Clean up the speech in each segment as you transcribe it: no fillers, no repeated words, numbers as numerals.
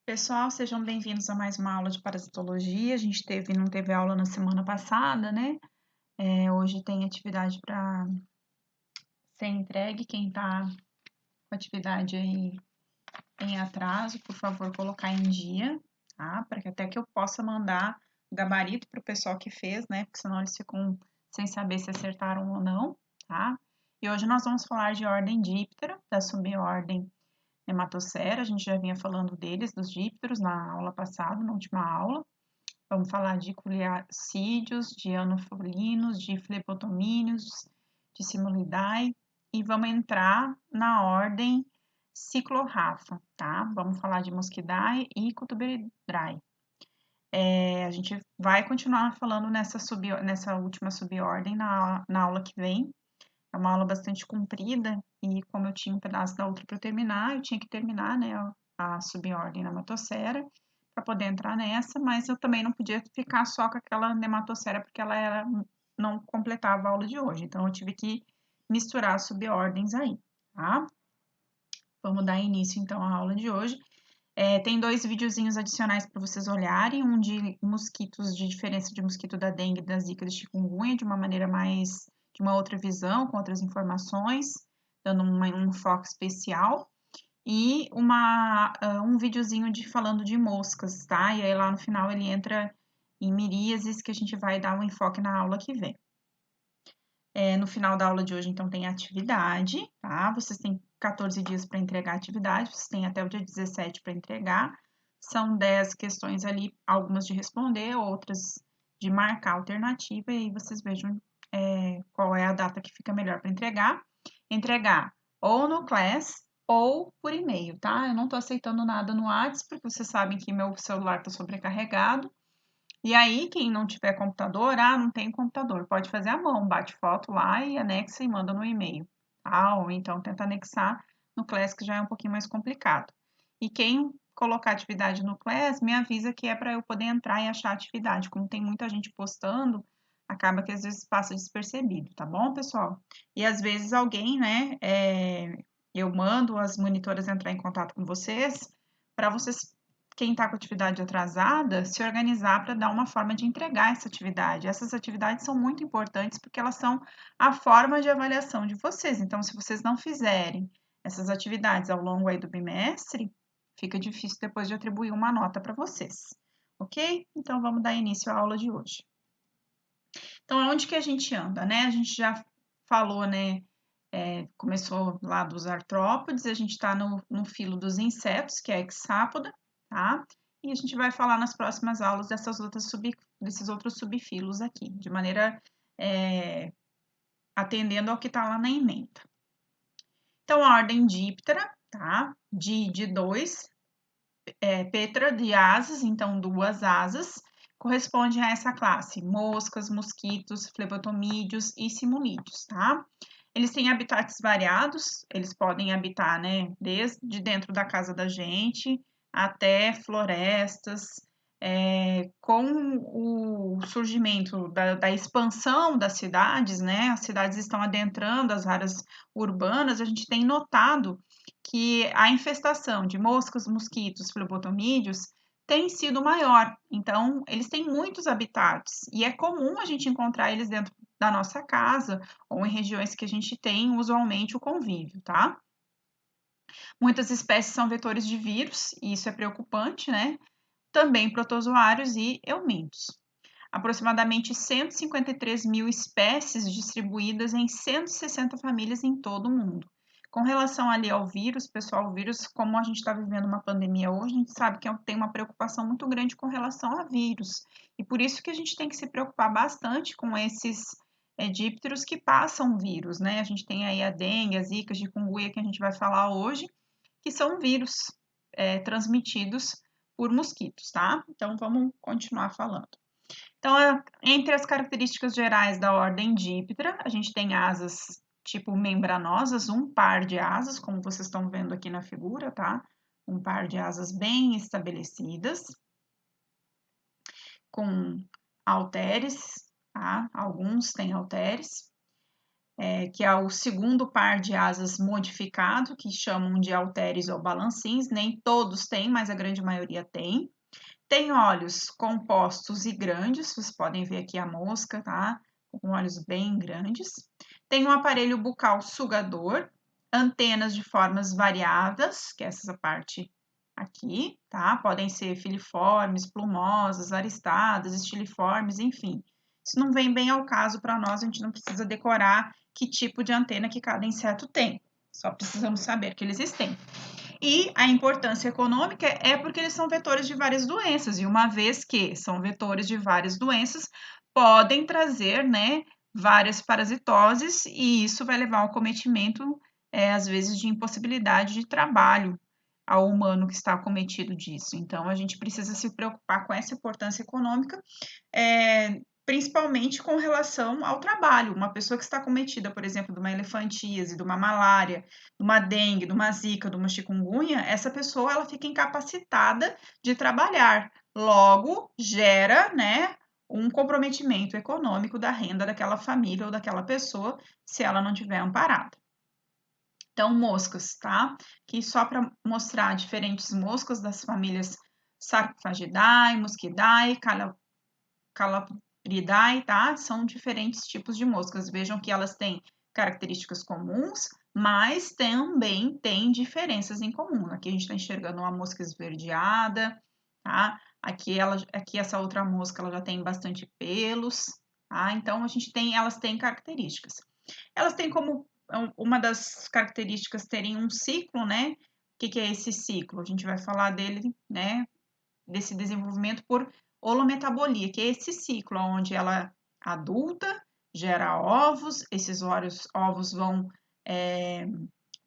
Pessoal, sejam bem-vindos a mais uma aula de parasitologia. A gente não teve aula na semana passada, né? Hoje tem atividade para ser entregue. Quem está com atividade aí em atraso, por favor, colocar em dia, tá? Para que até que eu possa mandar o gabarito para o pessoal que fez, né? Porque senão eles ficam sem saber se acertaram ou não, tá? E hoje nós vamos falar de ordem díptera, da subordem Nematocera. A gente já vinha falando deles, dos dípteros, na aula passada, na última aula. Vamos falar de culiacídeos, de anofolinos, de flebotomíneos, de simulidae e vamos entrar na ordem Ciclorrafa, tá? Vamos falar de Muscidae e Cutuberidae. A gente vai continuar falando nessa última subordem na aula que vem. É uma aula bastante comprida e como eu tinha um pedaço da outra para terminar, eu tinha que terminar, né, a subordem Nematocera para poder entrar nessa, mas eu também não podia ficar só com aquela Nematocera porque não completava a aula de hoje. Então eu tive que misturar as subordens aí, tá? Vamos dar início então à aula de hoje. Tem dois videozinhos adicionais para vocês olharem, um de mosquitos, de diferença de mosquito da dengue, da zika, de chikungunya, de uma maneira de uma outra visão, com outras informações, dando um foco especial, e um videozinho falando de moscas, tá? E aí lá no final ele entra em miríases, que a gente vai dar um enfoque na aula que vem. No final da aula de hoje, então, tem atividade, tá? Vocês têm 14 dias para entregar a atividade, vocês têm até o dia 17 para entregar. São 10 questões ali, algumas de responder, outras de marcar alternativa, e aí vocês vejam qual é a data que fica melhor para entregar. Entregar ou no Class ou por e-mail, tá? Eu não estou aceitando nada no WhatsApp, porque vocês sabem que meu celular está sobrecarregado. E aí, quem não tiver computador, não tem computador, pode fazer à mão, bate foto lá e anexa e manda no e-mail, tá? Ou então tenta anexar no Class, que já é um pouquinho mais complicado. E quem colocar atividade no Class, me avisa que é para eu poder entrar e achar a atividade. Como tem muita gente postando, acaba que às vezes passa despercebido, tá bom, pessoal? E às vezes alguém, né, eu mando as monitoras entrar em contato com vocês, para vocês quem está com atividade atrasada, se organizar para dar uma forma de entregar essa atividade. Essas atividades são muito importantes porque elas são a forma de avaliação de vocês. Então, se vocês não fizerem essas atividades ao longo aí do bimestre, fica difícil depois de atribuir uma nota para vocês, ok? Então, vamos dar início à aula de hoje. Então, onde que a gente anda, né? A gente já falou, né? Começou lá dos artrópodes, a gente está no filo dos insetos, que é a hexápoda, tá? E a gente vai falar nas próximas aulas desses outros subfilos aqui, de maneira atendendo ao que está lá na ementa. Então, a ordem díptera, tá? De dois, Petra de asas, então duas asas, corresponde a essa classe, moscas, mosquitos, flebotomídeos e simulídeos, tá? Eles têm habitats variados, eles podem habitar, né, desde dentro da casa da gente até florestas. Com o surgimento da expansão das cidades, né, as cidades estão adentrando as áreas urbanas, a gente tem notado que a infestação de moscas, mosquitos, flebotomídeos tem sido maior. Então, eles têm muitos habitats e é comum a gente encontrar eles dentro da nossa casa ou em regiões que a gente tem usualmente o convívio, tá? Muitas espécies são vetores de vírus e isso é preocupante, né? Também protozoários e eumintos. Aproximadamente 153 mil espécies distribuídas em 160 famílias em todo o mundo. Com relação ali ao vírus, pessoal, o vírus, como a gente está vivendo uma pandemia hoje, a gente sabe que tem uma preocupação muito grande com relação a vírus. E por isso que a gente tem que se preocupar bastante com esses dípteros que passam vírus, né? A gente tem aí a dengue, a zika, a chikungunya, que a gente vai falar hoje, que são vírus transmitidos por mosquitos, tá? Então, vamos continuar falando. Então, entre as características gerais da ordem díptera, a gente tem asas tipo membranosas, um par de asas, como vocês estão vendo aqui na figura, tá? Um par de asas bem estabelecidas, com halteres, tá? Alguns têm halteres. que é o segundo par de asas modificado, que chamam de halteres ou balancins. Nem todos têm, mas a grande maioria tem. Tem olhos compostos e grandes, vocês podem ver aqui a mosca, tá? Com olhos bem grandes. Tem um aparelho bucal sugador, antenas de formas variadas, que é essa parte aqui, tá? Podem ser filiformes, plumosas, aristadas, estiliformes, enfim. Isso não vem bem ao caso para nós, a gente não precisa decorar que tipo de antena que cada inseto tem. Só precisamos saber que eles existem. E a importância econômica é porque eles são vetores de várias doenças, e uma vez que são vetores de várias doenças, podem trazer, né, várias parasitoses, e isso vai levar ao cometimento, às vezes, de impossibilidade de trabalho ao humano que está acometido disso. Então, a gente precisa se preocupar com essa importância econômica, principalmente com relação ao trabalho. Uma pessoa que está cometida, por exemplo, de uma elefantíase, de uma malária, de uma dengue, de uma zika, de uma chikungunya, essa pessoa ela fica incapacitada de trabalhar. Logo, gera, né, um comprometimento econômico da renda daquela família ou daquela pessoa, se ela não tiver amparada. Então, moscas, tá? Aqui só para mostrar diferentes moscas das famílias Sarcophagidae, Muscidae, Calabridae, tá? São diferentes tipos de moscas. Vejam que elas têm características comuns, mas também tem diferenças em comum. Aqui a gente está enxergando uma mosca esverdeada, tá? Aqui essa outra mosca ela já tem bastante pelos, tá? Então elas têm características. Elas têm como uma das características terem um ciclo, né? O que é esse ciclo? A gente vai falar dele, né? Desse desenvolvimento por holometabolia, que é esse ciclo onde ela adulta, gera ovos, esses ovos vão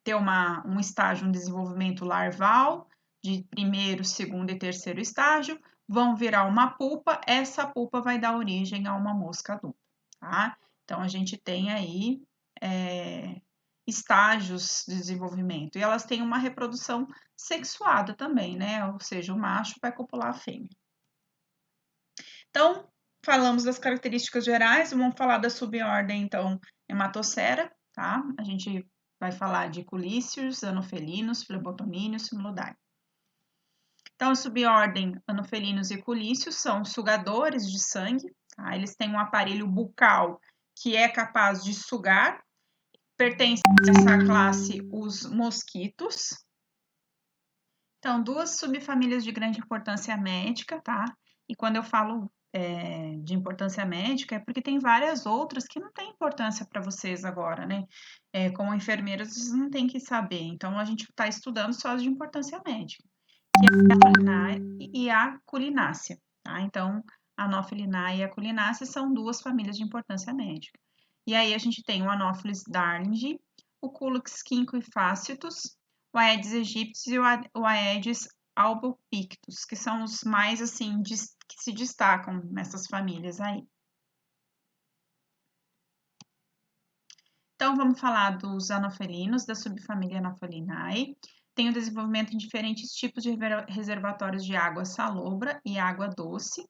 ter um estágio, um desenvolvimento larval, de primeiro, segundo e terceiro estágio, vão virar uma pupa, essa pupa vai dar origem a uma mosca adulta, tá? Então, a gente tem aí estágios de desenvolvimento, e elas têm uma reprodução sexuada também, né? Ou seja, o macho vai copular a fêmea. Então, falamos das características gerais, vamos falar da subordem, então, Hematocera, tá? A gente vai falar de culíceos, anofelinos, flebotomíneos, simulodae. Então, a subordem anofelinos e culíceos são sugadores de sangue, tá? Eles têm um aparelho bucal que é capaz de sugar. Pertencem a essa classe os mosquitos. Então, duas subfamílias de grande importância médica, tá? E quando eu falo de importância médica, é porque tem várias outras que não têm importância para vocês agora, né? Como enfermeiras, vocês não têm que saber. Então, a gente está estudando só as de importância médica, que é a Anophelinae e a Culinácea, tá? Então, a Anophelinae e a Culinácea são duas famílias de importância médica. E aí, a gente tem o Anopheles darlingi, o Culex quinquefascitus, o Aedes aegypti e o Aedes albopictus, que são os mais, assim, que se destacam nessas famílias aí. Então, vamos falar dos anofelinos, da subfamília Anophelinae. Tem o desenvolvimento de diferentes tipos de reservatórios de água salobra e água doce,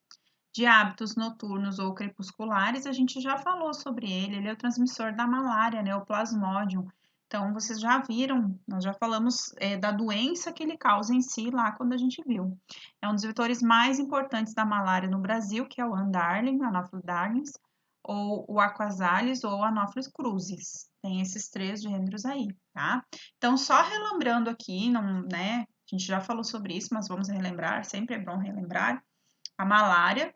de hábitos noturnos ou crepusculares. A gente já falou sobre ele é o transmissor da malária, né, o Plasmodium. Então, vocês já viram, nós já falamos da doença que ele causa em si lá quando a gente viu. É um dos vetores mais importantes da malária no Brasil, que é o Andarling, Anopheles darlings, ou o Aquasales ou Anopheles crucis. Tem esses três gêneros aí, tá? Então, só relembrando aqui, não, né? A gente já falou sobre isso, mas vamos relembrar, sempre é bom relembrar. A malária,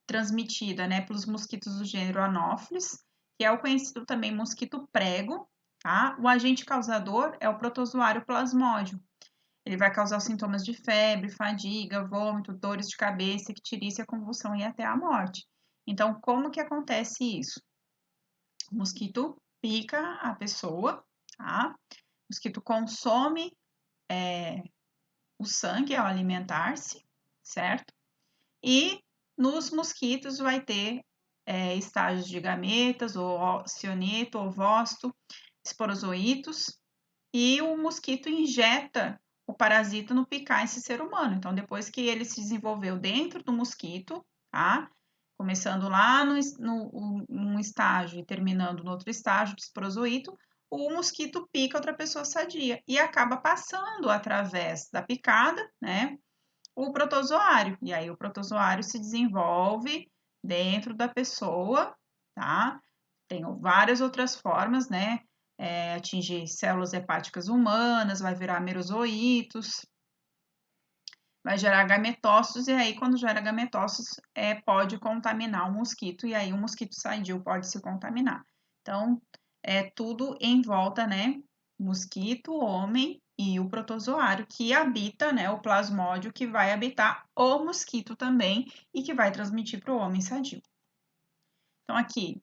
transmitida, né, pelos mosquitos do gênero Anopheles, que é o conhecido também mosquito prego, tá? O agente causador é o protozoário Plasmodium. Ele vai causar os sintomas de febre, fadiga, vômito, dores de cabeça, icterícia, convulsão e até a morte. Então, como que acontece isso? O mosquito pica a pessoa, tá? O mosquito consome o sangue ao alimentar-se, certo? E nos mosquitos vai ter estágios de gametas, ou cioneto, ovócito, esporozoítos, e o mosquito injeta o parasita no picar esse ser humano. Então, depois que ele se desenvolveu dentro do mosquito, tá? Começando lá num estágio e terminando no outro estágio de esporozoito, o mosquito pica outra pessoa sadia e acaba passando através da picada, né, o protozoário. E aí o protozoário se desenvolve dentro da pessoa, tá? Tem várias outras formas, né? Atingir células hepáticas humanas, vai virar merozoítos, vai gerar gametócitos, e aí quando gera gametócitos, pode contaminar o mosquito, e aí o mosquito sadio pode se contaminar. Então, é tudo em volta, né? Mosquito, homem e o protozoário que habita, né? O plasmódio que vai habitar o mosquito também e que vai transmitir para o homem sadio. Então, aqui,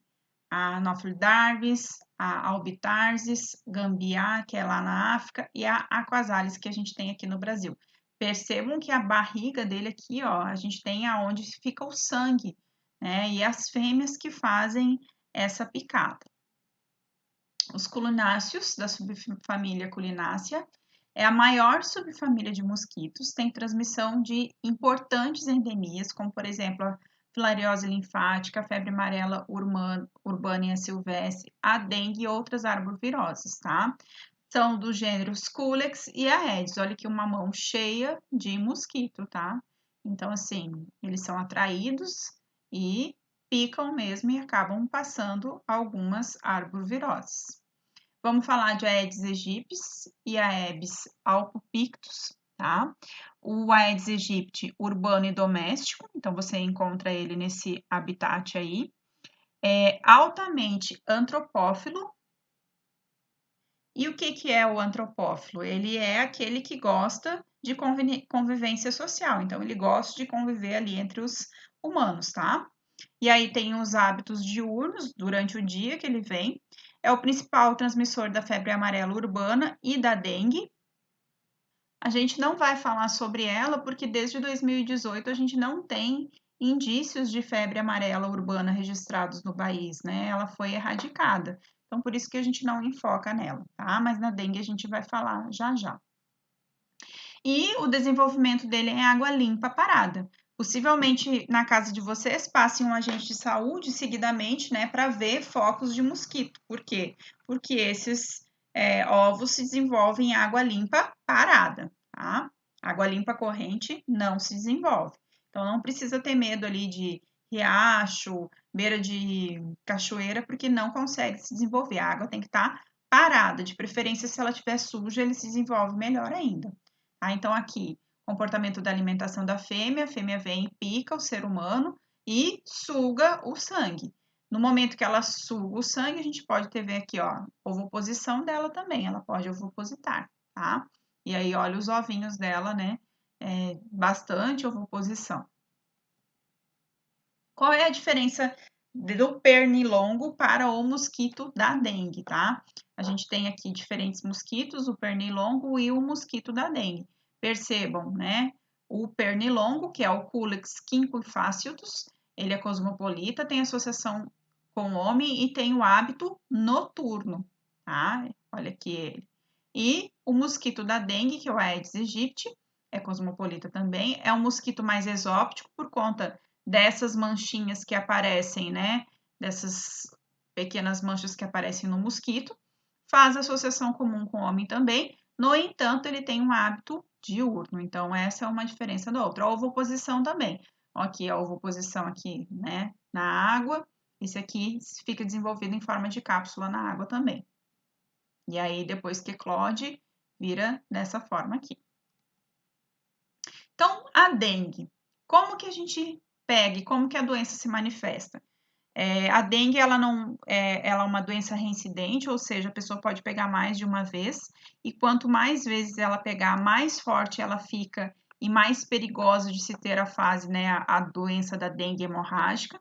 a Anopheles darvis, a Albitarsis, Gambiá, que é lá na África, e a Aquasalis, que a gente tem aqui no Brasil. Percebam que a barriga dele aqui, ó, a gente tem aonde fica o sangue, né? E as fêmeas que fazem essa picada. Os culináceos, da subfamília Culinácea, é a maior subfamília de mosquitos, tem transmissão de importantes endemias, como por exemplo a filariose linfática, a febre amarela urbana silvestre, a dengue e outras arboviroses, tá? São dos gêneros Culex e Aedes. Olha aqui uma mão cheia de mosquito, tá? Então, assim, eles são atraídos e picam mesmo e acabam passando algumas arboviroses. Vamos falar de Aedes aegypti e Aedes albopictus, tá? O Aedes aegypti urbano e doméstico, então você encontra ele nesse habitat aí. É altamente antropófilo. E o que é o antropófilo? Ele é aquele que gosta de convivência social, então ele gosta de conviver ali entre os humanos, tá? E aí tem os hábitos diurnos durante o dia que ele vem. É o principal transmissor da febre amarela urbana e da dengue. A gente não vai falar sobre ela porque desde 2018 a gente não tem indícios de febre amarela urbana registrados no país, né? Ela foi erradicada. Então, por isso que a gente não enfoca nela, tá? Mas na dengue a gente vai falar já já. E o desenvolvimento dele é em água limpa parada. Possivelmente na casa de vocês passe um agente de saúde seguidamente, né, para ver focos de mosquito. Por quê? Porque esses ovos se desenvolvem em água limpa parada, tá? Água limpa corrente não se desenvolve. Então não precisa ter medo ali de riacho, beira de cachoeira, porque não consegue se desenvolver. A água tem que estar parada, de preferência se ela estiver suja, ele se desenvolve melhor ainda. Tá? Então, aqui, comportamento da alimentação da fêmea, a fêmea vem e pica o ser humano e suga o sangue. No momento que ela suga o sangue, a gente pode ter aqui, ó, ovoposição dela também, ela pode ovopositar, tá? E aí, olha os ovinhos dela, né? Bastante ovoposição. Qual é a diferença do pernilongo para o mosquito da dengue, tá? A gente tem aqui diferentes mosquitos, o pernilongo e o mosquito da dengue. Percebam, né? O pernilongo, que é o Culex quinquefasciatus, ele é cosmopolita, tem associação com o homem e tem o hábito noturno, tá? Olha aqui ele. E o mosquito da dengue, que é o Aedes aegypti, é cosmopolita também, é um mosquito mais exóptico por conta dessas manchinhas que aparecem, né? Dessas pequenas manchas que aparecem no mosquito, faz associação comum com o homem também, no entanto, ele tem um hábito diurno, então essa é uma diferença da outra. A ovoposição também. Aqui a ovoposição aqui, né, na água, esse aqui fica desenvolvido em forma de cápsula na água também. E aí, depois que eclode, vira dessa forma aqui. Então, a dengue. Como que a gente pega e como que a doença se manifesta? A dengue, ela é uma doença reincidente, ou seja, a pessoa pode pegar mais de uma vez, e quanto mais vezes ela pegar, mais forte ela fica e mais perigosa de se ter a fase, né, a doença da dengue hemorrágica.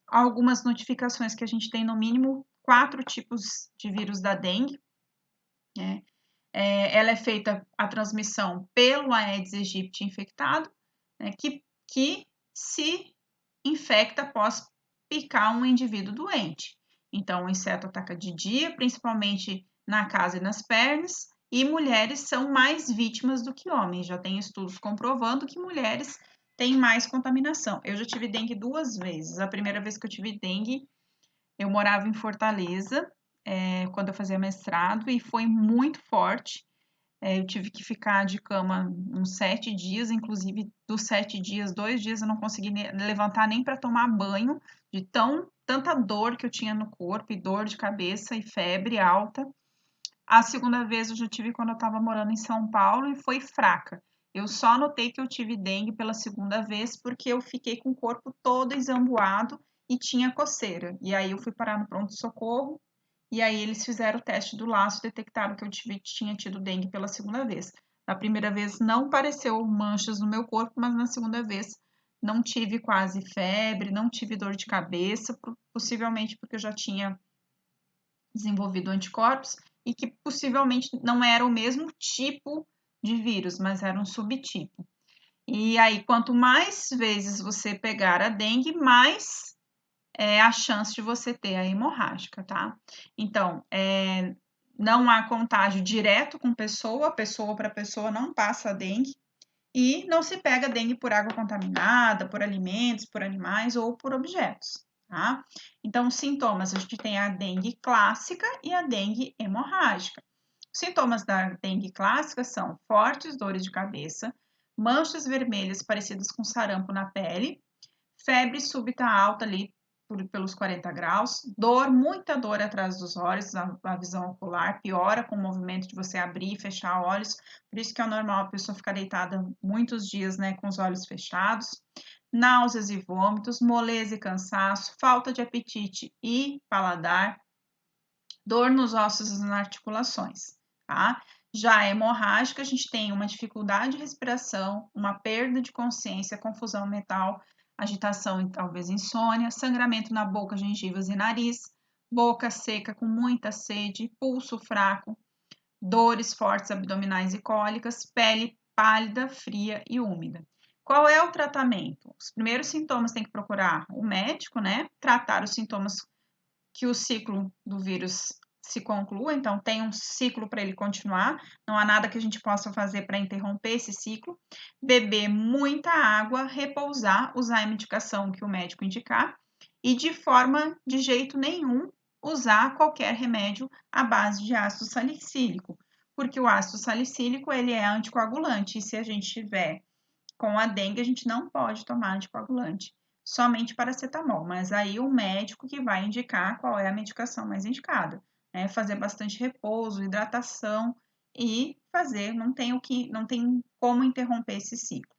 Algumas notificações que a gente tem, no mínimo, 4 tipos de vírus da dengue, né? Ela é feita a transmissão pelo Aedes aegypti infectado, né, que se infecta após picar um indivíduo doente. Então, o inseto ataca de dia, principalmente na casa e nas pernas, e mulheres são mais vítimas do que homens. Já tem estudos comprovando que mulheres tem mais contaminação. Eu já tive dengue 2 vezes. A primeira vez que eu tive dengue, eu morava em Fortaleza, quando eu fazia mestrado, e foi muito forte. Eu tive que ficar de cama uns 7 dias, inclusive dos 7 dias, 2 dias eu não consegui levantar nem para tomar banho, de tanta dor que eu tinha no corpo, e dor de cabeça e febre alta. A segunda vez eu já tive quando eu estava morando em São Paulo e foi fraca. Eu só notei que eu tive dengue pela segunda vez porque eu fiquei com o corpo todo examboado e tinha coceira. E aí eu fui parar no pronto-socorro e aí eles fizeram o teste do laço, detectaram que eu tinha tido dengue pela segunda vez. Na primeira vez não apareceu manchas no meu corpo, mas na segunda vez não tive quase febre, não tive dor de cabeça, possivelmente porque eu já tinha desenvolvido anticorpos e que possivelmente não era o mesmo tipo de vírus, mas era um subtipo. E aí, quanto mais vezes você pegar a dengue, mais é a chance de você ter a hemorrágica, tá? Então, não há contágio direto com pessoa para pessoa não passa a dengue, e não se pega dengue por água contaminada, por alimentos, por animais ou por objetos, tá? Então, os sintomas, a gente tem a dengue clássica e a dengue hemorrágica. Os sintomas da dengue clássica são fortes dores de cabeça, manchas vermelhas parecidas com sarampo na pele, febre súbita alta ali pelos 40 graus, dor, muita dor atrás dos olhos, a visão ocular piora com o movimento de você abrir e fechar olhos, por isso que é normal a pessoa ficar deitada muitos dias, né, com os olhos fechados, náuseas e vômitos, moleza e cansaço, falta de apetite e paladar, dor nos ossos e nas articulações, tá? Já a hemorrágica, a gente tem uma dificuldade de respiração, uma perda de consciência, confusão mental, agitação e talvez insônia, sangramento na boca, gengivas e nariz, boca seca com muita sede, pulso fraco, dores fortes abdominais e cólicas, pele pálida, fria e úmida. Qual é o tratamento? Os primeiros sintomas tem que procurar o médico, né? Tratar os sintomas que o ciclo do vírus se conclua, então tem um ciclo para ele continuar, não há nada que a gente possa fazer para interromper esse ciclo. Beber muita água, repousar, usar a medicação que o médico indicar e de jeito nenhum, usar qualquer remédio à base de ácido salicílico, porque o ácido salicílico ele é anticoagulante e se a gente tiver com a dengue, a gente não pode tomar anticoagulante, somente paracetamol, mas aí o médico que vai indicar qual é a medicação mais indicada, né? Fazer bastante repouso, hidratação e fazer, não tem como interromper esse ciclo.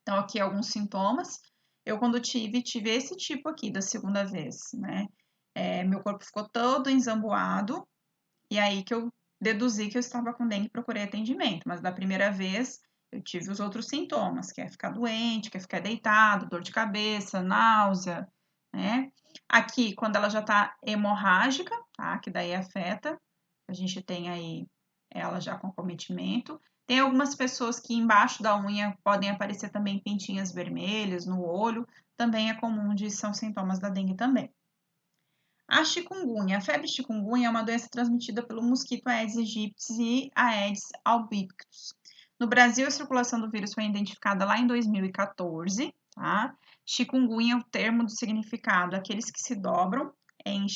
Então, aqui alguns sintomas. Eu, quando tive esse tipo aqui da segunda vez, né? Meu corpo ficou todo ensamboado, e aí que eu deduzi que eu estava com dengue e procurei atendimento, mas da primeira vez eu tive os outros sintomas, que é ficar doente, que é ficar deitado, dor de cabeça, náusea, né? Aqui, quando ela já tá hemorrágica, tá? Que daí afeta, a gente tem aí ela já com acometimento. Tem algumas pessoas que embaixo da unha podem aparecer também pintinhas vermelhas no olho, também é comum são sintomas da dengue também. A chikungunya. A febre chikungunya é uma doença transmitida pelo mosquito Aedes aegypti e Aedes albopictus. No Brasil, a circulação do vírus foi identificada lá em 2014, tá? Chikungunya é o termo do significado, aqueles que se dobram em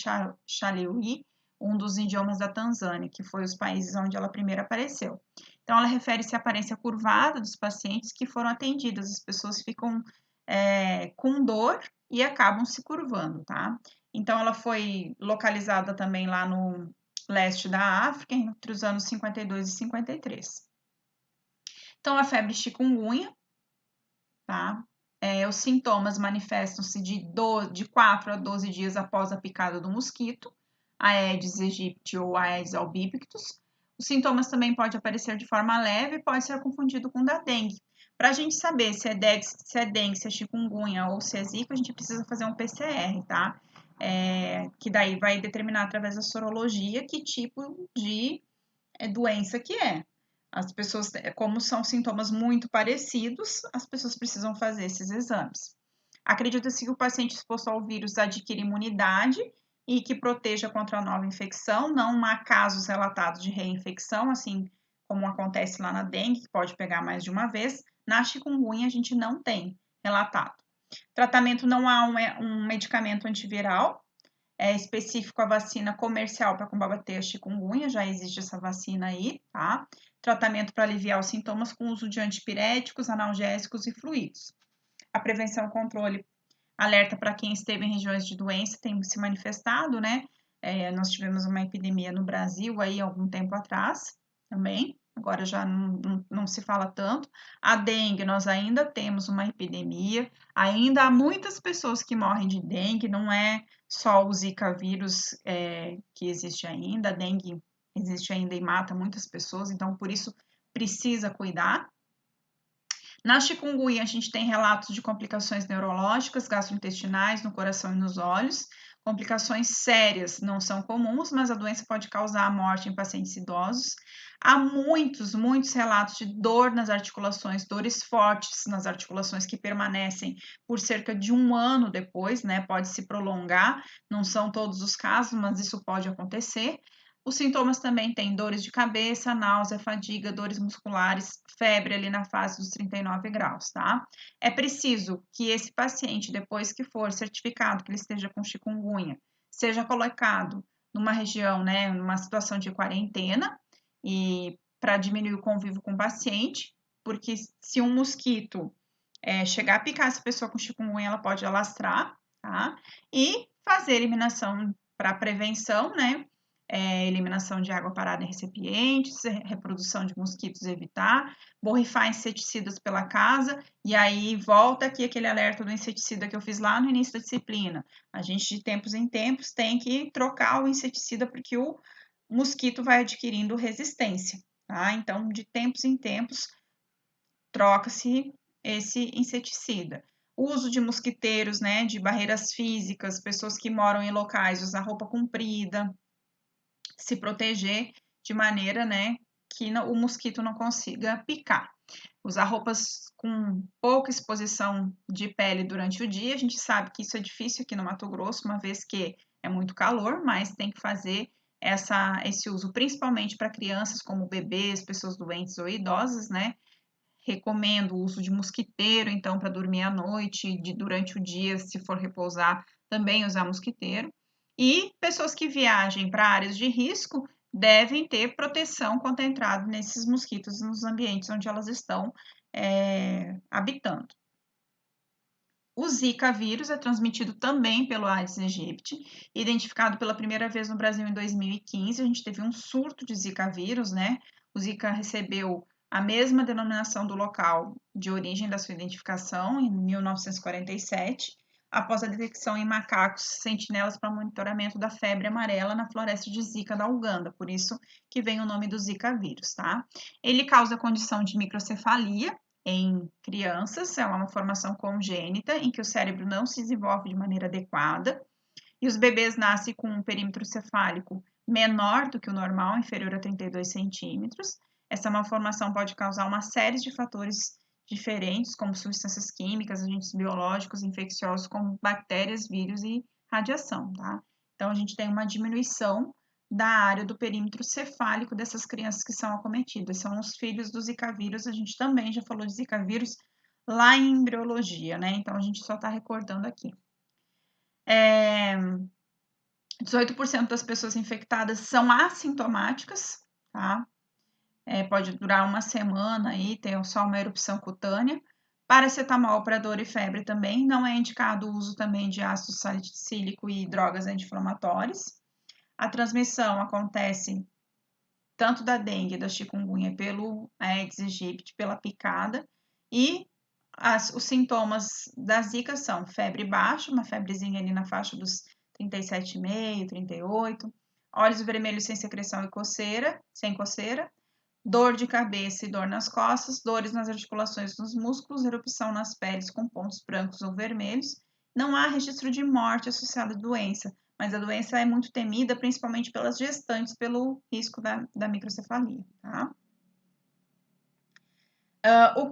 Chaleuí, um dos idiomas da Tanzânia, que foi os países onde ela primeiro apareceu. Então, ela refere-se à aparência curvada dos pacientes que foram atendidos. As pessoas ficam com dor e acabam se curvando, tá? Então, ela foi localizada também lá no leste da África, entre os anos 52 e 53. Então, a febre chikungunya, tá? Os sintomas manifestam-se de 4 a 12 dias após a picada do mosquito, Aedes aegypti ou Aedes albopictus. Os sintomas também podem aparecer de forma leve e pode ser confundido com da dengue. Para a gente saber se é dengue, se é chikungunya ou se é zika, a gente precisa fazer um PCR, tá? Que daí vai determinar através da sorologia que tipo de doença que é. As pessoas, como são sintomas muito parecidos, as pessoas precisam fazer esses exames. Acredita-se que o paciente exposto ao vírus adquire imunidade e que proteja contra a nova infecção, não há casos relatados de reinfecção, assim como acontece lá na dengue, que pode pegar mais de uma vez. Na chikungunya, a gente não tem relatado. Tratamento, não há um medicamento antiviral específico, a vacina comercial para combater a chikungunya, já existe essa vacina aí, tá? Tratamento para aliviar os sintomas com uso de antipiréticos, analgésicos e fluidos. A prevenção e controle alerta para quem esteve em regiões de doença tem se manifestado, né? Nós tivemos uma epidemia no Brasil aí algum tempo atrás também, agora já não se fala tanto. A dengue, nós ainda temos uma epidemia, ainda há muitas pessoas que morrem de dengue, não é só o Zika vírus que existe ainda, a dengue existe ainda e mata muitas pessoas, então por isso precisa cuidar. Na chikungunya, a gente tem relatos de complicações neurológicas, gastrointestinais, no coração e nos olhos. Complicações sérias não são comuns, mas a doença pode causar a morte em pacientes idosos. Há muitos relatos de dor nas articulações, dores fortes nas articulações que permanecem por cerca de 1 ano depois, né? Pode se prolongar, não são todos os casos, mas isso pode acontecer. Os sintomas também têm dores de cabeça, náusea, fadiga, dores musculares, febre ali na fase dos 39 graus, tá? É preciso que esse paciente, depois que for certificado que ele esteja com chikungunya, seja colocado numa região, né, numa situação de quarentena e para diminuir o convívio com o paciente, porque se um mosquito chegar a picar essa pessoa com chikungunya, ela pode alastrar, tá? E fazer eliminação para prevenção, né? Eliminação de água parada em recipientes, reprodução de mosquitos evitar, borrifar inseticidas pela casa, e aí volta aqui aquele alerta do inseticida que eu fiz lá no início da disciplina. A gente, de tempos em tempos, tem que trocar o inseticida porque o mosquito vai adquirindo resistência, tá? Então, de tempos em tempos, troca-se esse inseticida. O uso de mosquiteiros, né, de barreiras físicas, pessoas que moram em locais, usar roupa comprida, se proteger de maneira, né, que o mosquito não consiga picar. Usar roupas com pouca exposição de pele durante o dia, a gente sabe que isso é difícil aqui no Mato Grosso, uma vez que é muito calor, mas tem que fazer esse uso, principalmente para crianças como bebês, pessoas doentes ou idosas, né? Recomendo o uso de mosquiteiro, então, para dormir à noite, durante o dia, se for repousar, também usar mosquiteiro. E pessoas que viajem para áreas de risco devem ter proteção contra a entrada nesses mosquitos nos ambientes onde elas estão habitando. O Zika vírus é transmitido também pelo Aedes aegypti, identificado pela primeira vez no Brasil em 2015. A gente teve um surto de Zika vírus, né? O Zika recebeu a mesma denominação do local de origem da sua identificação, em 1947, após a detecção em macacos sentinelas para monitoramento da febre amarela na floresta de Zika da Uganda, por isso que vem o nome do Zika vírus, tá? Ele causa a condição de microcefalia em crianças, é uma formação congênita em que o cérebro não se desenvolve de maneira adequada, e os bebês nascem com um perímetro cefálico menor do que o normal, inferior a 32 centímetros. Essa malformação pode causar uma série de fatores diferentes, como substâncias químicas, agentes biológicos, infecciosos, como bactérias, vírus e radiação, tá? Então, a gente tem uma diminuição da área do perímetro cefálico dessas crianças que são acometidas. São os filhos do Zika vírus, a gente também já falou de Zika vírus lá em embriologia, né? Então, a gente só está recordando aqui. 18% das pessoas infectadas são assintomáticas, tá? Pode durar uma semana aí, tem só uma erupção cutânea. Paracetamol para dor e febre também, não é indicado o uso também de ácido salicílico e drogas anti-inflamatórias. A transmissão acontece tanto da dengue e da chikungunya pelo Aedes aegypti, pela picada, e os sintomas da zika são febre baixa, uma febrezinha ali na faixa dos 37,5, 38, olhos vermelhos sem secreção e coceira, sem coceira, dor de cabeça e dor nas costas, dores nas articulações dos músculos, erupção nas peles com pontos brancos ou vermelhos. Não há registro de morte associada à doença, mas a doença é muito temida, principalmente pelas gestantes, pelo risco da microcefalia, tá? O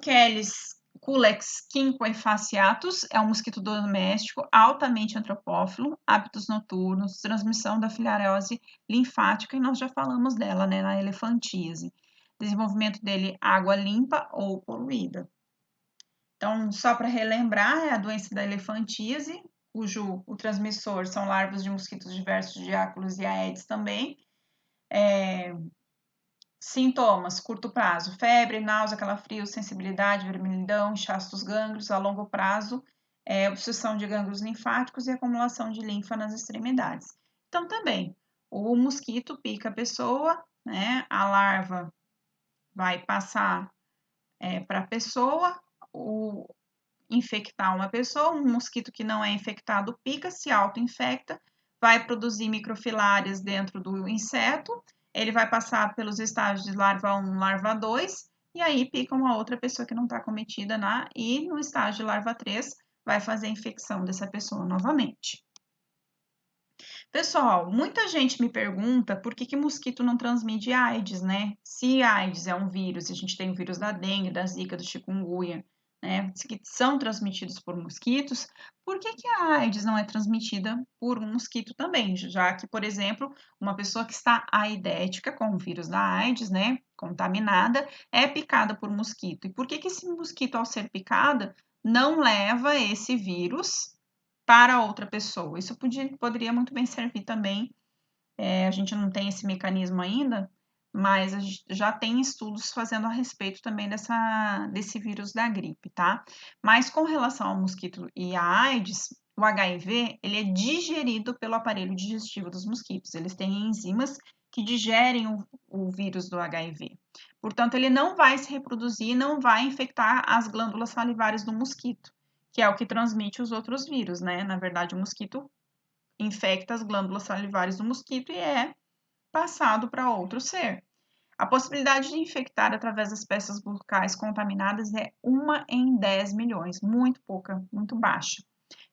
Culex quinquefasciatus é um mosquito doméstico altamente antropófilo, hábitos noturnos, transmissão da filariose linfática, e nós já falamos dela, né, na elefantíase. Desenvolvimento dele, água limpa ou poluída. Então, só para relembrar, é a doença da elefantíase, cujo o transmissor são larvas de mosquitos diversos, diáculos e aedes também. Sintomas, curto prazo, febre, náusea, calafrio, sensibilidade, vermelhidão, inchaço dos gânglios. A longo prazo, obstrução de gânglios linfáticos e acumulação de linfa nas extremidades. Então, também, o mosquito pica a pessoa, né? A larva vai passar para a pessoa, infectar uma pessoa, um mosquito que não é infectado pica, se auto-infecta, vai produzir microfilárias dentro do inseto, ele vai passar pelos estágios de larva 1, larva 2, e aí pica uma outra pessoa que não está cometida e no estágio de larva 3 vai fazer a infecção dessa pessoa novamente. Pessoal, muita gente me pergunta por que mosquito não transmite AIDS, né? Se AIDS é um vírus, a gente tem o vírus da dengue, da zika, do chikungunya, né? Que são transmitidos por mosquitos, por que a AIDS não é transmitida por um mosquito também? Já que, por exemplo, uma pessoa que está aidética com o vírus da AIDS, né? Contaminada, é picada por mosquito. E por que esse mosquito, ao ser picada, não leva esse vírus para outra pessoa? Isso poderia muito bem servir também. A gente não tem esse mecanismo ainda, mas a gente já tem estudos fazendo a respeito também desse vírus da gripe, tá? Mas com relação ao mosquito e a AIDS, o HIV, ele é digerido pelo aparelho digestivo dos mosquitos. Eles têm enzimas que digerem o vírus do HIV. Portanto, ele não vai se reproduzir, não vai infectar as glândulas salivares do mosquito, que é o que transmite os outros vírus, né? Na verdade, o mosquito infecta as glândulas salivares do mosquito e é passado para outro ser. A possibilidade de infectar através das peças bucais contaminadas é 1 em 10 milhões, muito pouca, muito baixa.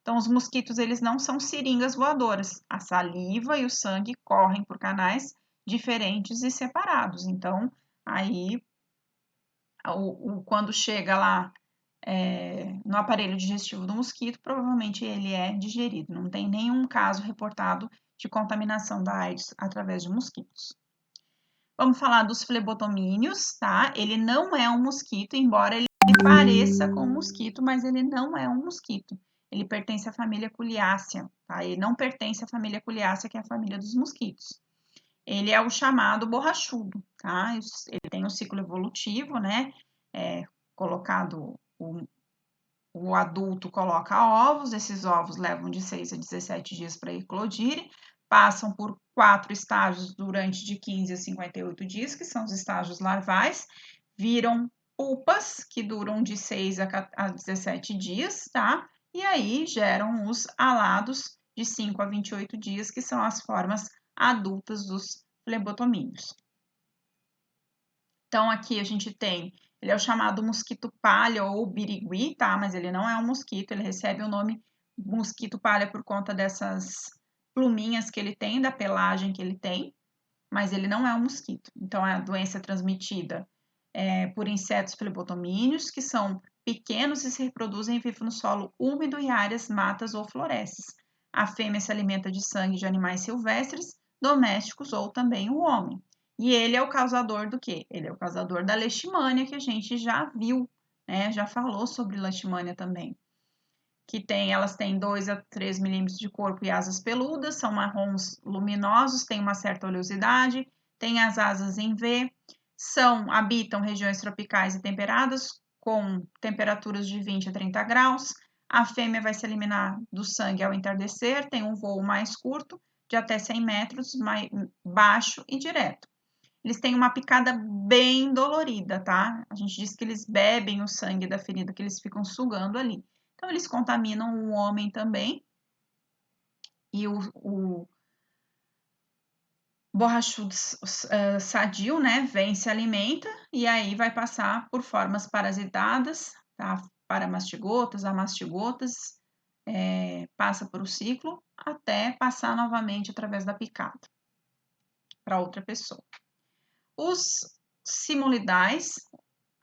Então, os mosquitos, eles não são seringas voadoras. A saliva e o sangue correm por canais diferentes e separados. Então, aí, quando chega lá no aparelho digestivo do mosquito, provavelmente ele é digerido. Não tem nenhum caso reportado de contaminação da AIDS através de mosquitos. Vamos falar dos flebotomíneos, tá? Ele não é um mosquito, embora ele pareça com um mosquito, mas ele não é um mosquito. Ele pertence à família Culiácea, tá? Ele não pertence à família Culiácea, que é a família dos mosquitos. Ele é o chamado borrachudo, tá? Ele tem um ciclo evolutivo, né? Colocado o adulto coloca ovos, esses ovos levam de 6 a 17 dias para eclodirem, passam por 4 estágios durante de 15 a 58 dias, que são os estágios larvais, viram pupas, que duram de 6 a 17 dias, tá? E aí geram os alados de 5 a 28 dias, que são as formas adultas dos flebotomíneos. Então, aqui a gente tem, ele é o chamado mosquito palha ou birigui, tá? Mas ele não é um mosquito, ele recebe o nome mosquito palha por conta dessas pluminhas que ele tem, da pelagem que ele tem, mas ele não é um mosquito. Então, a doença é transmitida por insetos flebotomíneos, que são pequenos e se reproduzem e vivem no solo úmido e áreas, matas ou florestas. A fêmea se alimenta de sangue de animais silvestres, domésticos ou também o homem. E ele é o causador do quê? Ele é o causador da leishmania, que a gente já viu, né? Já falou sobre leishmania também. Elas têm 2 a 3 milímetros de corpo e asas peludas, são marrons luminosos, têm uma certa oleosidade, têm as asas em V, habitam regiões tropicais e temperadas, com temperaturas de 20 a 30 graus. A fêmea vai se eliminar do sangue ao entardecer, tem um voo mais curto, de até 100 metros, mais baixo e direto. Eles têm uma picada bem dolorida, tá? A gente diz que eles bebem o sangue da ferida, que eles ficam sugando ali. Então, eles contaminam o homem também. E o borrachudo sadio, né? Vem, se alimenta e aí vai passar por formas parasitadas, tá? Paramastigotas, amastigotas, passa por o ciclo até passar novamente através da picada para outra pessoa. Os simulidais,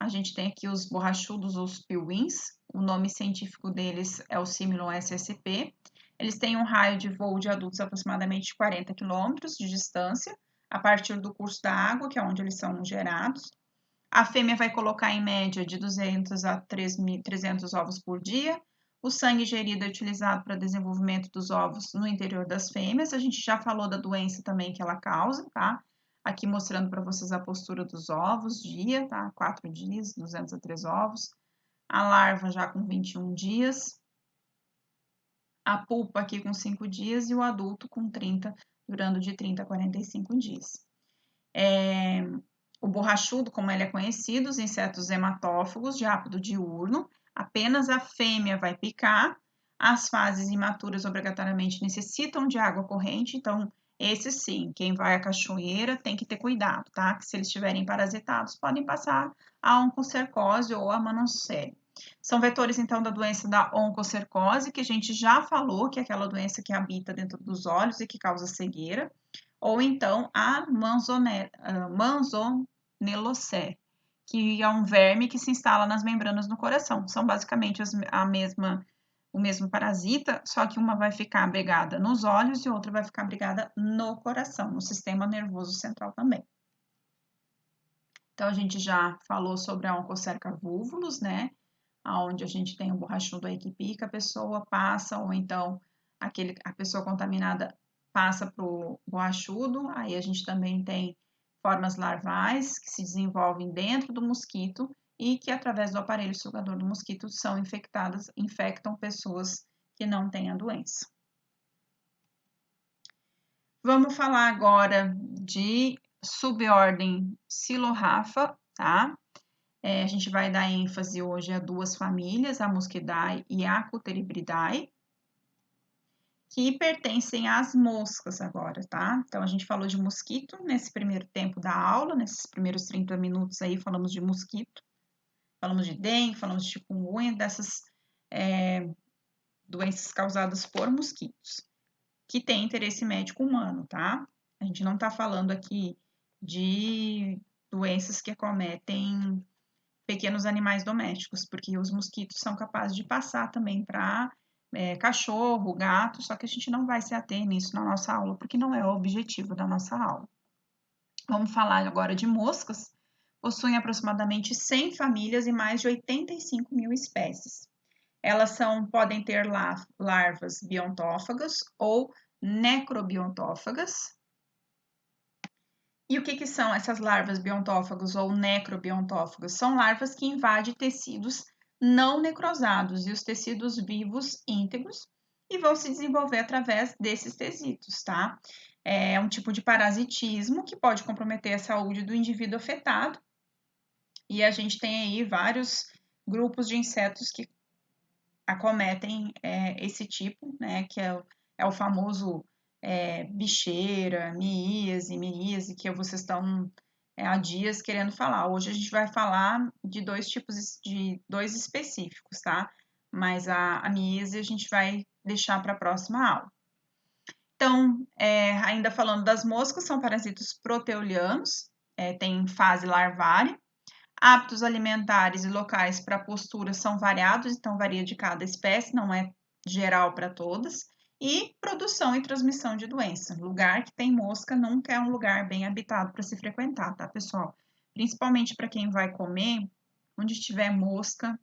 a gente tem aqui os borrachudos, os piuins, o nome científico deles é o Similon SSP. Eles têm um raio de voo de adultos aproximadamente de 40 km de distância, a partir do curso da água, que é onde eles são gerados. A fêmea vai colocar em média de 200 a 300 ovos por dia. O sangue ingerido é utilizado para desenvolvimento dos ovos no interior das fêmeas. A gente já falou da doença também que ela causa, tá? Aqui mostrando para vocês a postura dos ovos, dia, tá? 4 dias, 200 a 3 ovos. A larva já com 21 dias. A pulpa aqui com 5 dias e o adulto com 30, durando de 30 a 45 dias. O borrachudo, como ele é conhecido, os insetos hematófagos de hábito diurno, apenas a fêmea vai picar. As fases imaturas obrigatoriamente necessitam de água corrente, então esse sim, quem vai à cachoeira tem que ter cuidado, tá? Que se eles estiverem parasitados, podem passar a oncocercose ou a manoncele. São vetores, então, da doença da oncocercose, que a gente já falou, que é aquela doença que habita dentro dos olhos e que causa cegueira, ou então a manzonelocé, que é um verme que se instala nas membranas do coração. São basicamente o mesmo parasita, só que uma vai ficar abrigada nos olhos e outra vai ficar abrigada no coração, no sistema nervoso central também. Então, a gente já falou sobre a Onchocerca volvulus, né? Onde a gente tem o borrachudo aí que pica, a pessoa passa, ou então a pessoa contaminada passa para o borrachudo. Aí a gente também tem formas larvais que se desenvolvem dentro do mosquito e que, através do aparelho sugador do mosquito, são infectadas, infectam pessoas que não têm a doença. Vamos falar agora de subordem Psilorafa, tá? A gente vai dar ênfase hoje a duas famílias, a Muscidae e a Cuteribridae, que pertencem às moscas agora, tá? Então, a gente falou de mosquito nesse primeiro tempo da aula, nesses primeiros 30 minutos aí falamos de mosquito, falamos de dengue, falamos de chikungunya, dessas doenças causadas por mosquitos, que tem interesse médico humano, tá? A gente não tá falando aqui de doenças que acometem pequenos animais domésticos, porque os mosquitos são capazes de passar também para cachorro, gato, só que a gente não vai se ater nisso na nossa aula, porque não é o objetivo da nossa aula. Vamos falar agora de moscas. Possuem aproximadamente 100 famílias e mais de 85 mil espécies. Elas podem ter larvas biontófagas ou necrobiontófagas. E o que são essas larvas biontófagas ou necrobiontófagas? São larvas que invadem tecidos não necrosados e os tecidos vivos íntegros e vão se desenvolver através desses tecidos, tá? É um tipo de parasitismo que pode comprometer a saúde do indivíduo afetado. E a gente tem aí vários grupos de insetos que acometem esse tipo, né? Que é o famoso bicheira, miíase, que vocês estão há dias querendo falar. Hoje a gente vai falar de dois tipos, de dois específicos, tá? Mas a miíase a gente vai deixar para a próxima aula. Então, ainda falando das moscas, são parasitos proteolianos, tem fase larvária. Hábitos alimentares e locais para postura são variados, então varia de cada espécie, não é geral para todas. E produção e transmissão de doença. Lugar que tem mosca nunca é um lugar bem habitado para se frequentar, tá, pessoal? Principalmente para quem vai comer, onde tiver mosca,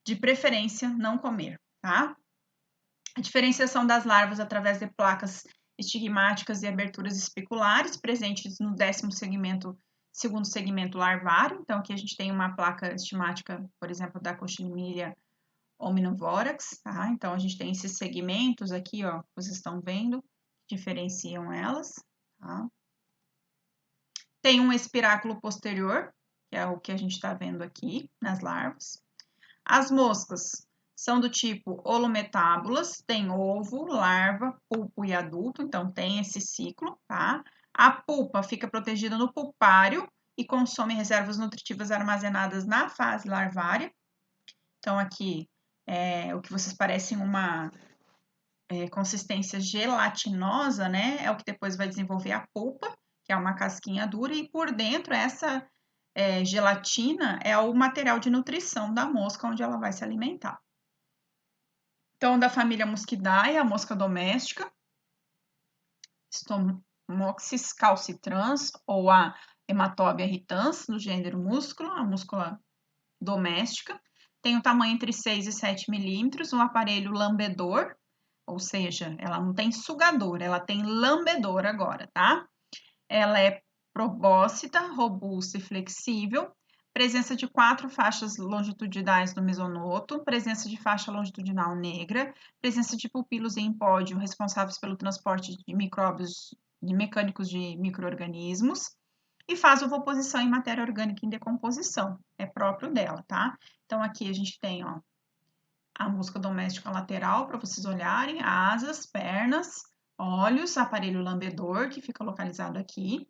de preferência não comer, tá? A diferenciação das larvas através de placas estigmáticas e aberturas espiculares, presentes no segundo segmento larvário. Então, aqui a gente tem uma placa estigmática, por exemplo, da Cochinillia hominovorax, tá? Então, a gente tem esses segmentos aqui, ó, vocês estão vendo, que diferenciam elas, tá? Tem um espiráculo posterior, que é o que a gente está vendo aqui nas larvas. As moscas são do tipo holometábulas, tem ovo, larva, pulpo e adulto, então tem esse ciclo, tá? A pulpa fica protegida no pulpário e consome reservas nutritivas armazenadas na fase larvária. Então, aqui, o que vocês parecem uma consistência gelatinosa, né? É o que depois vai desenvolver a pulpa, que é uma casquinha dura, e por dentro essa gelatina é o material de nutrição da mosca, onde ela vai se alimentar. Então, da família Muscidae, a mosca doméstica, Stomoxys calcitrans, ou a Hematobia irritans, do gênero múscula, a múscula doméstica. Tem o tamanho entre 6 e 7 milímetros, um aparelho lambedor, ou seja, ela não tem sugador, ela tem lambedor agora, tá? Ela é probóscita, robusta e flexível, presença de 4 faixas longitudinais no mesonoto, presença de faixa longitudinal negra, presença de pupilos em pódio responsáveis pelo transporte de micróbios mecânicos de micro-organismos, e faz ovoposição em matéria orgânica em decomposição, é próprio dela, tá? Então, aqui a gente tem, ó, a múscula doméstica lateral, para vocês olharem, asas, pernas, olhos, aparelho lambedor, que fica localizado aqui,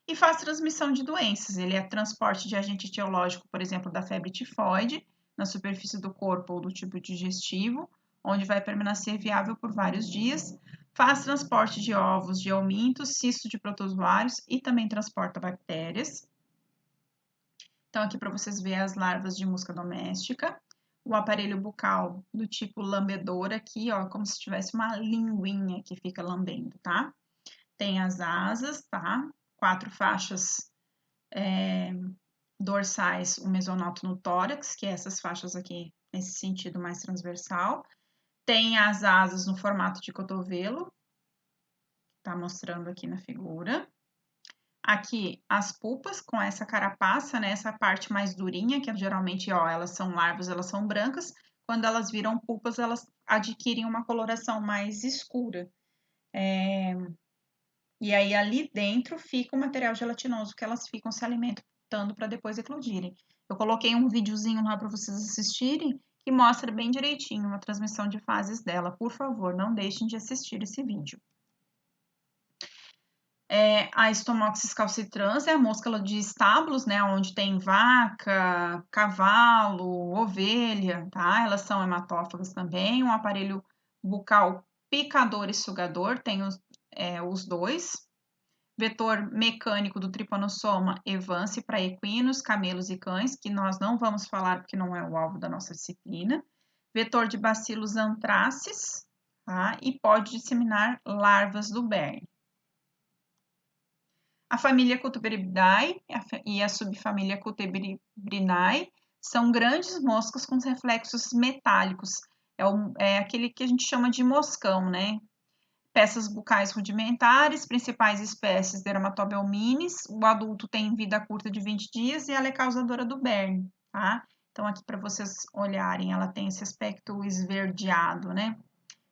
e faz transmissão de doenças. Ele é transporte de agente etiológico, por exemplo, da febre tifoide, na superfície do corpo ou do tubo digestivo, onde vai permanecer viável por vários dias. Faz transporte de ovos de eumintos, cisto de protozoários e também transporta bactérias. Então, aqui para vocês verem as larvas de musca doméstica. O aparelho bucal do tipo lambedor aqui, ó, como se tivesse uma linguinha que fica lambendo, tá? Tem as asas, tá? 4 faixas dorsais, o mesonoto no tórax, que é essas faixas aqui nesse sentido mais transversal. Tem as asas no formato de cotovelo, tá mostrando aqui na figura. Aqui as pulpas com essa carapaça, né? Essa parte mais durinha, que geralmente, ó, elas são larvas, elas são brancas. Quando elas viram pulpas, elas adquirem uma coloração mais escura. E aí ali dentro fica o material gelatinoso que elas ficam se alimentando para depois eclodirem. Eu coloquei um videozinho lá para vocês assistirem que mostra bem direitinho uma transmissão de fases dela. Por favor, não deixem de assistir esse vídeo. A Stomoxys calcitrans é a mosca de estábulos, né, onde tem vaca, cavalo, ovelha, tá? Elas são hematófagas também. Um aparelho bucal picador e sugador, tem os dois. Vetor mecânico do Trypanosoma evance para equinos, camelos e cães, que nós não vamos falar porque não é o alvo da nossa disciplina. Vetor de Bacillus anthracis, tá? E pode disseminar larvas do berne. A família Cutuberidae e a subfamília Cutebrinae são grandes moscas com reflexos metálicos. É aquele que a gente chama de moscão, né? Peças bucais rudimentares, principais espécies Dermatobia hominis. O adulto tem vida curta de 20 dias e ela é causadora do berne, tá? Então, aqui para vocês olharem, ela tem esse aspecto esverdeado, né?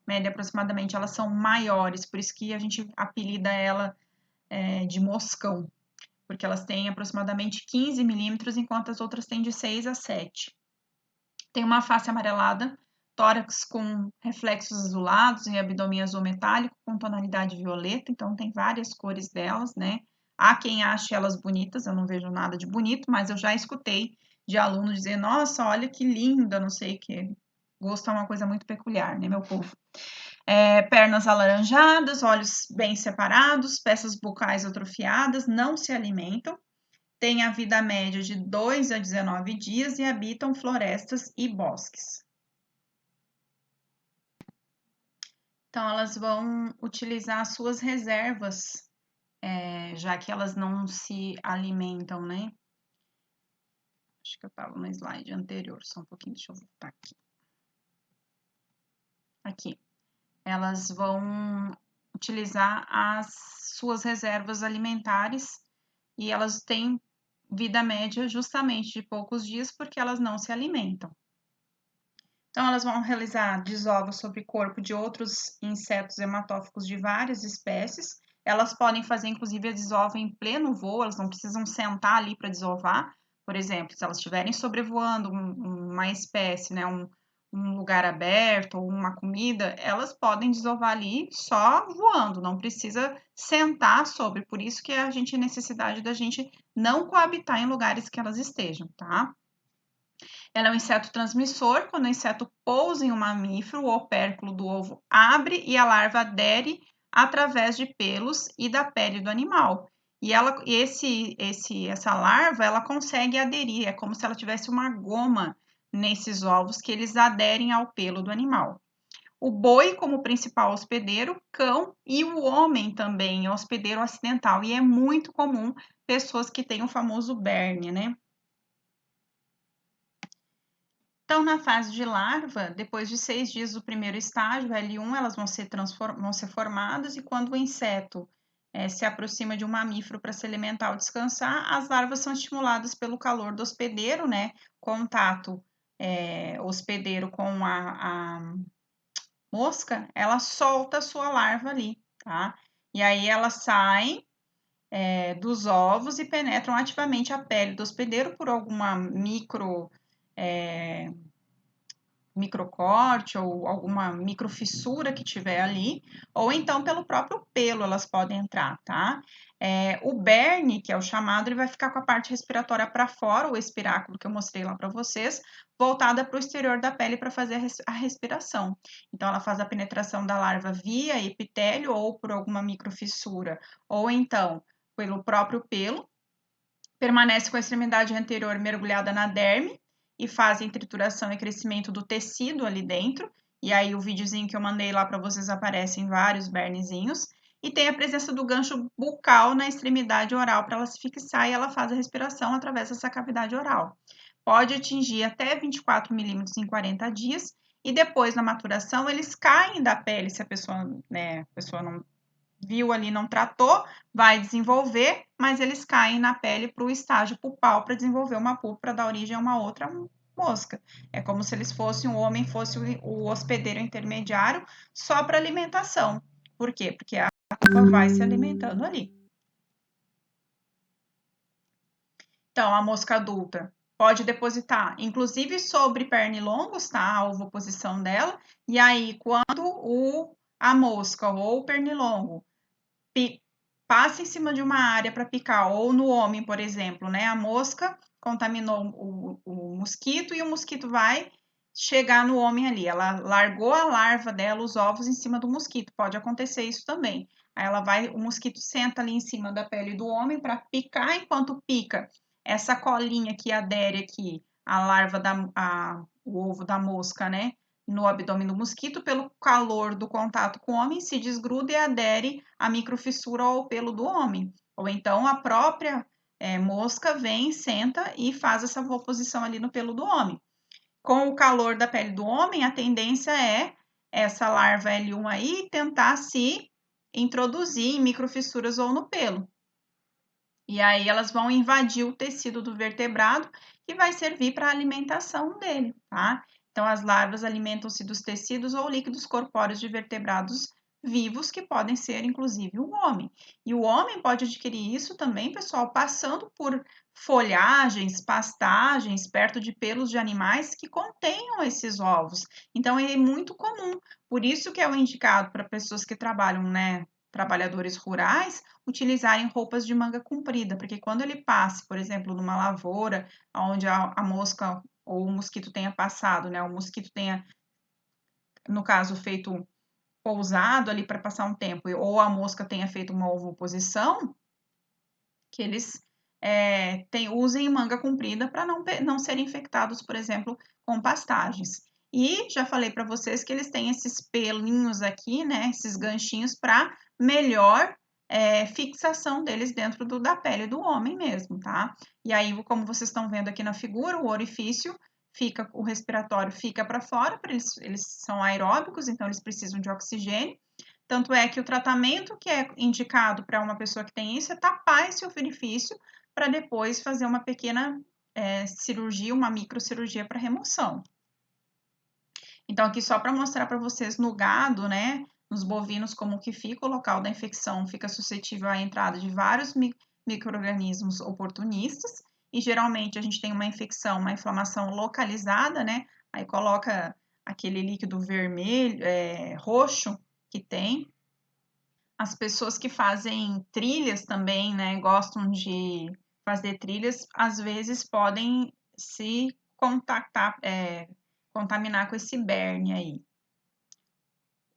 Média aproximadamente, elas são maiores, por isso que a gente apelida ela de moscão, porque elas têm aproximadamente 15 milímetros, enquanto as outras têm de 6 a 7. Tem uma face amarelada, tórax com reflexos azulados e abdômen azul metálico com tonalidade violeta, então tem várias cores delas, né? Há quem ache elas bonitas, eu não vejo nada de bonito, mas eu já escutei de aluno dizer, nossa, olha que linda, não sei o que. Gosto é uma coisa muito peculiar, né, meu povo? Pernas alaranjadas, olhos bem separados, peças bucais atrofiadas, não se alimentam, têm a vida média de 2 a 19 dias e habitam florestas e bosques. Então, elas vão utilizar suas reservas, já que elas não se alimentam, né? Acho que eu estava no slide anterior, só um pouquinho, deixa eu voltar aqui. Aqui. Elas vão utilizar as suas reservas alimentares e elas têm vida média justamente de poucos dias porque elas não se alimentam. Então, elas vão realizar desovos sobre corpo de outros insetos hematófagos de várias espécies. Elas podem fazer, inclusive, a desova em pleno voo, elas não precisam sentar ali para desovar. Por exemplo, se elas estiverem sobrevoando uma espécie, né, um lugar aberto ou uma comida, elas podem desovar ali só voando, não precisa sentar sobre. Por isso que a gente tem necessidade da gente não coabitar em lugares que elas estejam, tá? Ela é um inseto transmissor. Quando o inseto pousa em um mamífero, o opérculo do ovo abre e a larva adere através de pelos e da pele do animal. E essa larva, ela consegue aderir, é como se ela tivesse uma goma nesses ovos que eles aderem ao pelo do animal. O boi como principal hospedeiro, cão e o homem também é hospedeiro acidental. E é muito comum pessoas que têm o famoso berne, né? Então, na fase de larva, depois de 6 dias do primeiro estágio, L1, elas vão ser formadas, e quando o inseto se aproxima de um mamífero para se alimentar ou descansar, as larvas são estimuladas pelo calor do hospedeiro, né? Contato hospedeiro com a mosca, ela solta a sua larva ali, tá? E aí elas saem dos ovos e penetram ativamente a pele do hospedeiro por alguma microcorte ou alguma microfissura que tiver ali, ou então pelo próprio pelo elas podem entrar, tá? O berne, que é o chamado, ele vai ficar com a parte respiratória para fora, o espiráculo que eu mostrei lá para vocês, voltada para o exterior da pele para fazer a respiração. Então, ela faz a penetração da larva via epitélio ou por alguma microfissura, ou então pelo próprio pelo, permanece com a extremidade anterior mergulhada na derme e fazem trituração e crescimento do tecido ali dentro. E aí o videozinho que eu mandei lá para vocês aparecem vários bernezinhos. E tem a presença do gancho bucal na extremidade oral para ela se fixar, e ela faz a respiração através dessa cavidade oral. Pode atingir até 24 milímetros em 40 dias, e depois na maturação eles caem da pele se a pessoa não viu ali, não tratou, vai desenvolver, mas eles caem na pele para o estágio pulpal para desenvolver uma pulpa para dar origem a uma outra mosca. É como se eles fossem, o homem fosse o hospedeiro intermediário só para alimentação. Por quê? Porque a pulpa vai se alimentando ali. Então, a mosca adulta pode depositar, inclusive sobre pernilongos, tá? A ovoposição dela. E aí, quando a mosca ou o pernilongo passa em cima de uma área para picar, ou no homem, por exemplo, né? A mosca contaminou o mosquito, e o mosquito vai chegar no homem ali. Ela largou a larva dela, os ovos, em cima do mosquito. Pode acontecer isso também. Aí o mosquito senta ali em cima da pele do homem para picar. Enquanto pica, essa colinha que adere aqui, a larva o ovo da mosca, né? No abdômen do mosquito, pelo calor do contato com o homem, se desgruda e adere à microfissura ou ao pelo do homem. Ou então a própria mosca vem, senta e faz essa oposição ali no pelo do homem. Com o calor da pele do homem, a tendência é essa larva L1 aí tentar se introduzir em microfissuras ou no pelo. E aí elas vão invadir o tecido do vertebrado, que vai servir para a alimentação dele, tá? Então, as larvas alimentam-se dos tecidos ou líquidos corpóreos de vertebrados vivos, que podem ser, inclusive, o homem. E o homem pode adquirir isso também, pessoal, passando por folhagens, pastagens, perto de pelos de animais que contenham esses ovos. Então, é muito comum. Por isso que é o indicado para pessoas que trabalham, né, trabalhadores rurais, utilizarem roupas de manga comprida, porque quando ele passe, por exemplo, numa lavoura, onde a mosca ou o mosquito tenha passado, né? O mosquito tenha, no caso, feito pousado ali para passar um tempo, ou a mosca tenha feito uma ovoposição, que eles usem manga comprida para não serem infectados, por exemplo, com pastagens. E já falei para vocês que eles têm esses pelinhos aqui, né? Esses ganchinhos para melhor fixação deles dentro da pele do homem mesmo, tá? E aí, como vocês estão vendo aqui na figura, o orifício o respiratório fica para fora, eles são aeróbicos, então eles precisam de oxigênio. Tanto é que o tratamento que é indicado para uma pessoa que tem isso é tapar esse orifício para depois fazer uma pequena cirurgia, uma microcirurgia para remoção. Então, aqui só para mostrar para vocês no gado, né, nos bovinos, como que fica o local da infecção, fica suscetível à entrada de vários micro-organismos oportunistas, e geralmente a gente tem uma infecção, uma inflamação localizada, né, aí coloca aquele líquido vermelho, roxo que tem. As pessoas que fazem trilhas também, né, gostam de fazer trilhas, às vezes podem se contaminar com esse berne aí.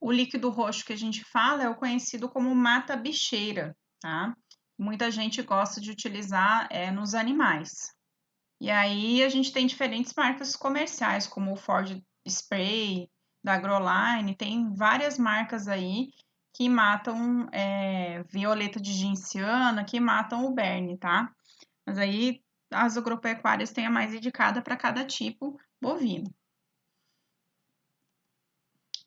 O líquido roxo que a gente fala é o conhecido como mata-bicheira, tá? Muita gente gosta de utilizar nos animais. E aí a gente tem diferentes marcas comerciais, como o Ford Spray, da Agroline, tem várias marcas aí que matam violeta de genciana, que matam o berne, tá? Mas aí as agropecuárias têm a mais indicada para cada tipo bovino.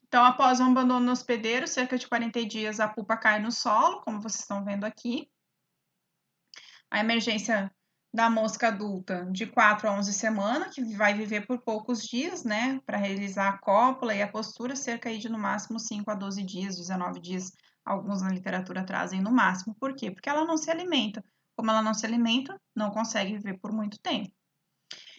Então, após o abandono no hospedeiro, cerca de 40 dias a pupa cai no solo, como vocês estão vendo aqui. A emergência da mosca adulta de 4 a 11 semanas, que vai viver por poucos dias, né, para realizar a cópula e a postura, cerca aí de no máximo 5 a 12 dias, 19 dias, alguns na literatura trazem no máximo. Por quê? Porque ela não se alimenta. Como ela não se alimenta, não consegue viver por muito tempo.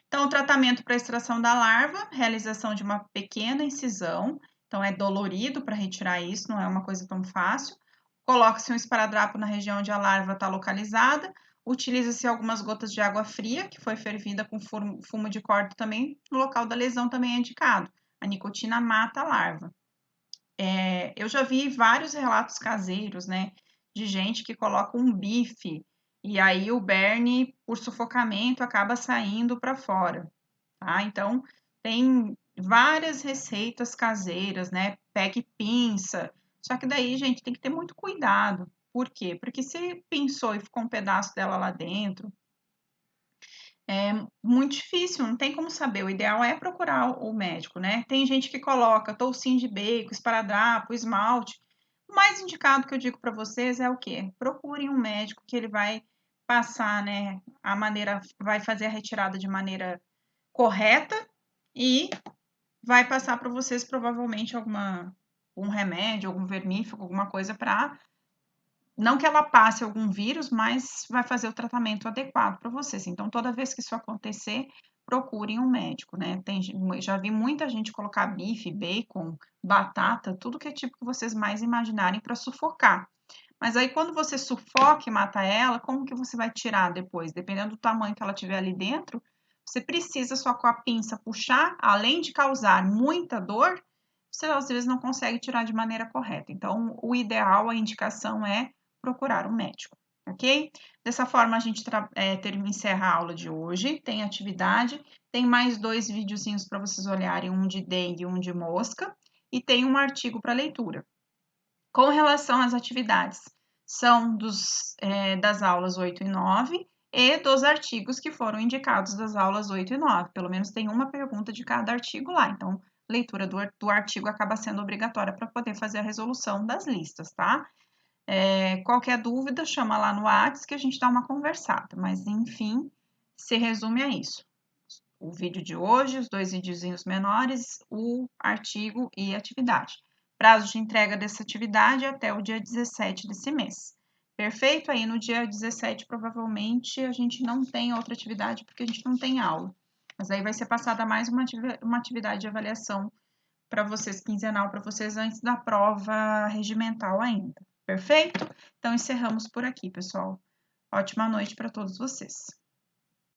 Então, o tratamento para extração da larva, realização de uma pequena incisão, então é dolorido para retirar isso, não é uma coisa tão fácil. Coloca-se um esparadrapo na região onde a larva está localizada, utiliza-se algumas gotas de água fria, que foi fervida com fumo de corda também, no local da lesão também é indicado. A nicotina mata a larva. Eu já vi vários relatos caseiros, né, de gente que coloca um bife e aí o berne, por sufocamento, acaba saindo para fora, tá? Então, tem várias receitas caseiras, né? Pegue pinça. Só que daí, gente, tem que ter muito cuidado. Por quê? Porque se pinçou e ficou um pedaço dela lá dentro, é muito difícil, não tem como saber. O ideal é procurar o médico, né? Tem gente que coloca toucinho de bacon, esparadrapo, esmalte. O mais indicado que eu digo para vocês é o quê? Procurem um médico que ele vai passar, né, a maneira, vai fazer a retirada de maneira correta e vai passar para vocês provavelmente um remédio, algum vermífugo, alguma coisa para não que ela passe algum vírus, mas vai fazer o tratamento adequado para vocês. Então, toda vez que isso acontecer, procurem um médico, né? Já vi muita gente colocar bife, bacon, batata, tudo que é tipo que vocês mais imaginarem para sufocar. Mas aí, quando você sufoca e mata ela, como que você vai tirar depois? Dependendo do tamanho que ela tiver ali dentro, você precisa só com a pinça puxar, além de causar muita dor, você às vezes não consegue tirar de maneira correta. Então, o ideal, a indicação é procurar um médico, ok? Dessa forma, a gente encerra a aula de hoje. Tem atividade, tem mais 2 videozinhos para vocês olharem, um de dengue e um de mosca, e tem um artigo para leitura. Com relação às atividades, são das aulas 8 e 9 e dos artigos que foram indicados das aulas 8 e 9. Pelo menos tem uma pergunta de cada artigo lá. Então, leitura do artigo acaba sendo obrigatória para poder fazer a resolução das listas, tá? Qualquer dúvida, chama lá no WhatsApp que a gente dá uma conversada. Mas, enfim, se resume a isso. O vídeo de hoje, os 2 videozinhos menores, o artigo e a atividade. Prazo de entrega dessa atividade é até o dia 17 desse mês. Perfeito? Aí no dia 17, provavelmente, a gente não tem outra atividade porque a gente não tem aula. Mas aí vai ser passada mais uma atividade de avaliação para vocês, quinzenal, para vocês antes da prova regimental ainda. Perfeito? Então, encerramos por aqui, pessoal. Ótima noite para todos vocês.